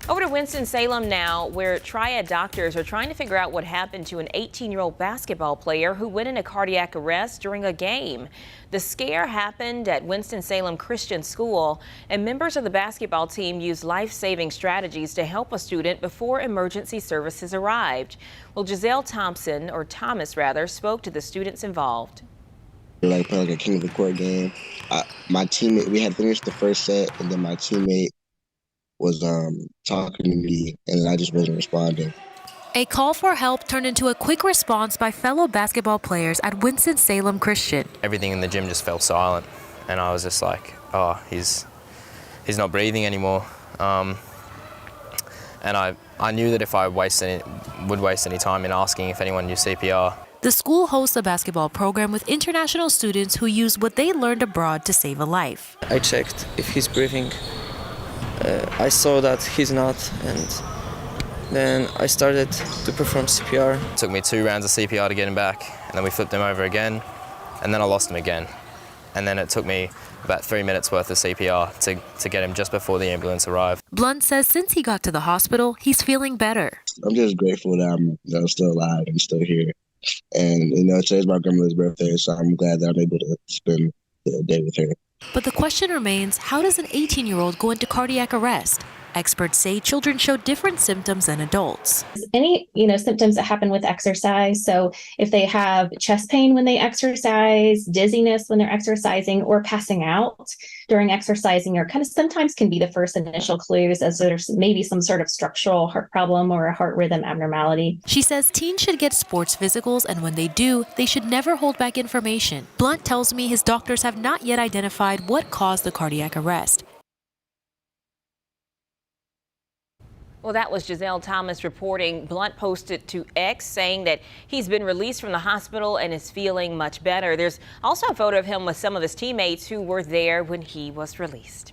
Over to Winston-Salem now, where triad doctors are trying to figure out what happened to an 18-year-old basketball player who went into cardiac arrest during a game. The scare happened at Winston-Salem Christian School, and members of the basketball team used life-saving strategies to help a student before emergency services arrived. Well, Giselle Thomas spoke to the students involved. Like playing like a king of the court game. My teammate, we had finished the first set, and then my teammate was talking to me, and I just wasn't responding. A call for help turned into a quick response by fellow basketball players at Winston-Salem Christian. Everything in the gym just fell silent, and I was just like, oh, he's not breathing anymore. And I knew that if I would waste any time in asking if anyone knew CPR. The school hosts a basketball program with international students who use what they learned abroad to save a life. I checked if he's breathing. I saw that he's not, and then I started to perform CPR. It took me 2 rounds of CPR to get him back, and then we flipped him over again, and then I lost him again. And then it took me about 3 minutes worth of CPR to get him just before the ambulance arrived. Blunt says since he got to the hospital, he's feeling better. I'm just grateful that I'm still alive and still here. And, today's my grandmother's birthday, so I'm glad that I'm able to spend the day with her. But the question remains, how does an 18-year-old go into cardiac arrest? Experts say children show different symptoms than adults. Any, symptoms that happen with exercise. So if they have chest pain when they exercise, dizziness when they're exercising, or passing out during exercising, or kind of sometimes can be the first initial clues as there's maybe some sort of structural heart problem or a heart rhythm abnormality. She says teens should get sports physicals, and when they do, they should never hold back information. Blunt tells me his doctors have not yet identified what caused the cardiac arrest. Well, that was Giselle Thomas reporting. Blunt posted to X saying that he's been released from the hospital and is feeling much better. There's also a photo of him with some of his teammates who were there when he was released.